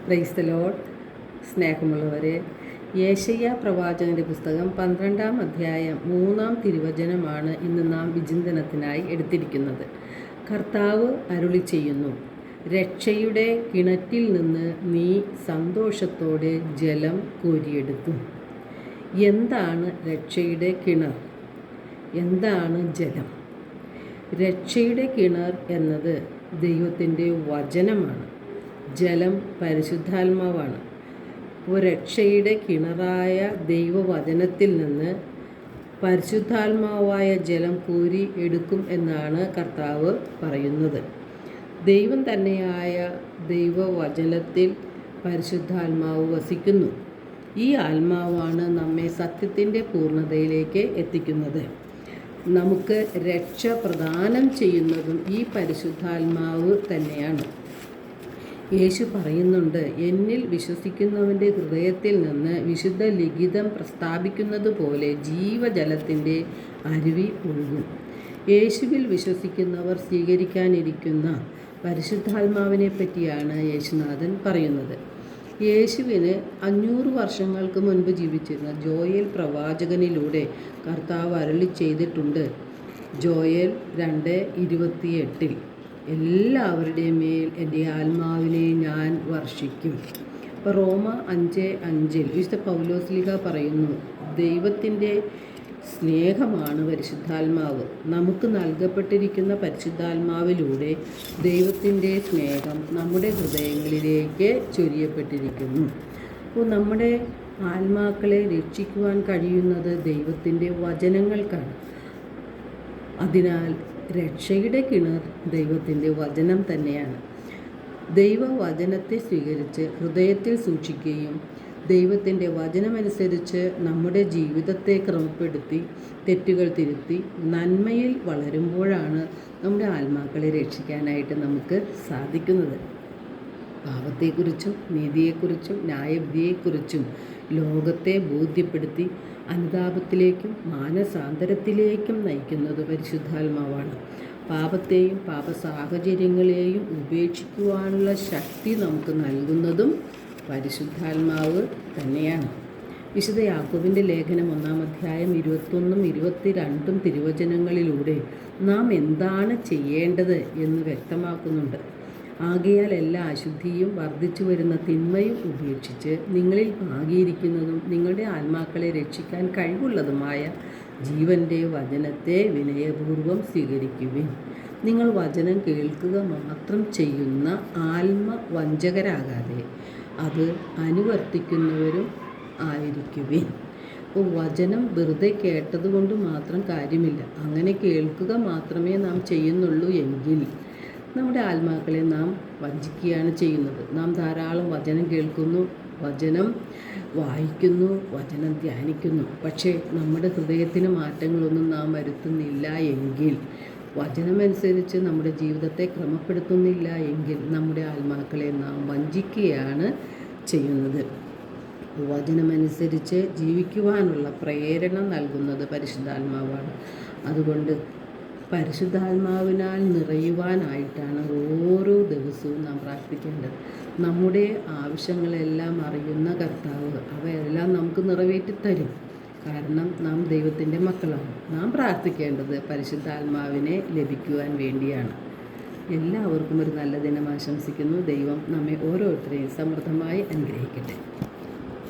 Praise the Lord. സ്നേഹമുള്ളവരെ, യേശയ്യാ പ്രവാചകൻ്റെ പുസ്തകം 12-ാം അധ്യായം 3-ാം തിരുവചനമാണ് ഇന്ന് നാം വിചിന്തനത്തിനായി എടുത്തിരിക്കുന്നത്. കർത്താവ് അരുളി ചെയ്യുന്നു, രക്ഷയുടെ കിണറ്റിൽ നിന്ന് നീ സന്തോഷത്തോടെ ജലം കോരിയെടുക്കും. എന്താണ് രക്ഷയുടെ കിണർ? എന്താണ് ജലം? രക്ഷയുടെ കിണർ എന്നത് ദൈവത്തിൻ്റെ വചനമാണ്. ജലം പരിശുദ്ധാത്മാവാണ്. അപ്പോൾ രക്ഷയുടെ കിണറായ ദൈവവചനത്തിൽ നിന്ന് പരിശുദ്ധാത്മാവായ ജലം കോരി എടുക്കും എന്നാണ് കർത്താവ് പറയുന്നത്. ദൈവം തന്നെയായ ദൈവവചനത്തിൽ പരിശുദ്ധാത്മാവ് വസിക്കുന്നു. ഈ ആത്മാവാണ് നമ്മെ സത്യത്തിൻ്റെ പൂർണ്ണതയിലേക്ക് എത്തിക്കുന്നത്. നമുക്ക് രക്ഷ പ്രദാനം ചെയ്യുന്നതും ഈ പരിശുദ്ധാത്മാവ് തന്നെയാണ്. യേശു പറയുന്നുണ്ട്, എന്നിൽ വിശ്വസിക്കുന്നവൻ്റെ ഹൃദയത്തിൽ നിന്ന് വിശുദ്ധ ലിഖിതം പ്രസ്താവിക്കുന്നത് പോലെ ജീവജലത്തിൻ്റെ അരുവി ഒഴുകും. യേശുവിൽ വിശ്വസിക്കുന്നവർ സ്വീകരിക്കാനിരിക്കുന്ന പരിശുദ്ധാത്മാവിനെ പറ്റിയാണ് യേശുനാഥൻ പറയുന്നത്. യേശുവിന് 500 വർഷങ്ങൾക്ക് മുൻപ് ജീവിച്ചിരുന്ന ജോയേൽ പ്രവാചകനിലൂടെ കർത്താവ് അരുളി ചെയ്തിട്ടുണ്ട്. ജോയേൽ 2:28 എല്ലാവരുടെയും മേൽ എൻ്റെ ആത്മാവിനെ ഞാൻ വർഷിക്കും. അപ്പോൾ റോമ 5:5 വിശുദ്ധ പൗലോസ്ലീഹ പറയുന്നു, ദൈവത്തിൻ്റെ സ്നേഹമാണ് പരിശുദ്ധാത്മാവ്. നമുക്ക് നൽകപ്പെട്ടിരിക്കുന്ന പരിശുദ്ധാത്മാവിലൂടെ ദൈവത്തിൻ്റെ സ്നേഹം നമ്മുടെ ഹൃദയങ്ങളിലേക്ക് ചൊരിയപ്പെട്ടിരിക്കുന്നു. അപ്പോൾ നമ്മുടെ ആത്മാക്കളെ രക്ഷിക്കുവാൻ കഴിയുന്നത് ദൈവത്തിൻ്റെ വചനങ്ങൾക്കാണ്. അതിനാൽ രക്ഷയുടെ കിണർ ദൈവത്തിൻ്റെ വചനം തന്നെയാണ്. ദൈവവചനത്തെ സ്വീകരിച്ച് ഹൃദയത്തിൽ സൂക്ഷിക്കുകയും ദൈവത്തിൻ്റെ വചനമനുസരിച്ച് നമ്മുടെ ജീവിതത്തെ ക്രമപ്പെടുത്തി തെറ്റുകൾ തിരുത്തി നന്മയിൽ വളരുമ്പോഴാണ് നമ്മുടെ ആത്മാക്കളെ രക്ഷിക്കാനായിട്ട് നമുക്ക് സാധിക്കുന്നത്. പാപത്തെക്കുറിച്ചും നീതിയെക്കുറിച്ചും ന്യായവിധിയെക്കുറിച്ചും ലോകത്തെ ബോധ്യപ്പെടുത്തി അനുതാപത്തിലേക്കും മാനസാന്തരത്തിലേക്കും നയിക്കുന്നത് പരിശുദ്ധാത്മാവാണ്. പാപത്തെയും പാപസാഹചര്യങ്ങളെയും ഉപേക്ഷിക്കുവാനുള്ള ശക്തി നമുക്ക് നൽകുന്നതും പരിശുദ്ധാത്മാവ് തന്നെയാണ്. വിശുദ്ധ യാക്കോബിൻ്റെ ലേഖനം 1-ാം അധ്യായം 21-ഉം 22-ഉം തിരുവചനങ്ങളിലൂടെ നാം എന്താണ് ചെയ്യേണ്ടത് എന്ന് വ്യക്തമാക്കുന്നുണ്ട്. ആകയാൽ എല്ലാ അശുദ്ധിയും വർദ്ധിച്ചു വരുന്ന തിന്മയും ഉപേക്ഷിച്ച് നിങ്ങളിൽ ആകിയിരിക്കുന്നതും നിങ്ങളുടെ ആത്മാക്കളെ രക്ഷിക്കാൻ കഴിവുള്ളതുമായ ജീവൻ്റെ വചനത്തെ വിനയപൂർവ്വം സ്വീകരിക്കുവിൻ. നിങ്ങൾ വചനം കേൾക്കുക മാത്രം ചെയ്യുന്ന ആത്മവഞ്ചകരാകാതെ അത് അനുവർത്തിക്കുന്നവരും ആയിരിക്കുവിൻ. അപ്പോൾ വചനം വെറുതെ കേട്ടതുകൊണ്ട് മാത്രം കാര്യമില്ല. അങ്ങനെ കേൾക്കുക മാത്രമേ നാം ചെയ്യുന്നുള്ളൂ എങ്കിൽ നമ്മുടെ ആത്മാക്കളെ നാം വഞ്ചിക്കുകയാണ് ചെയ്യുന്നത്. നാം ധാരാളം വചനം കേൾക്കുന്നു, വചനം വായിക്കുന്നു, വചനം ധ്യാനിക്കുന്നു. പക്ഷേ നമ്മുടെ ഹൃദയത്തിന് മാറ്റങ്ങളൊന്നും നാം വരുത്തുന്നില്ല എങ്കിൽ, വചനമനുസരിച്ച് നമ്മുടെ ജീവിതത്തെ ക്രമപ്പെടുത്തുന്നില്ല എങ്കിൽ നമ്മുടെ ആത്മാക്കളെ നാം വഞ്ചിക്കുകയാണ് ചെയ്യുന്നത്. വചനമനുസരിച്ച് ജീവിക്കുവാനുള്ള പ്രേരണ നൽകുന്നത് പരിശുദ്ധാത്മാവാണ്. അതുകൊണ്ട് പരിശുദ്ധാത്മാവിനാൽ നിറയുവാനായിട്ടാണ് ഓരോ ദിവസവും നാം പ്രാർത്ഥിക്കേണ്ടത്. നമ്മുടെ ആവശ്യങ്ങളെല്ലാം അറിയുന്ന കർത്താവ് അവയെല്ലാം നമുക്ക് നിറവേറ്റിത്തരും. കാരണം നാം ദൈവത്തിൻ്റെ മക്കളാണ്. നാം പ്രാർത്ഥിക്കേണ്ടത് പരിശുദ്ധാത്മാവിനെ ലഭിക്കുവാൻ വേണ്ടിയാണ്. എല്ലാവർക്കും ഒരു നല്ല ദിനം ആശംസിക്കുന്നു. ദൈവം നമ്മെ ഓരോരുത്തരെയും സമൃദ്ധമായി അനുഗ്രഹിക്കട്ടെ.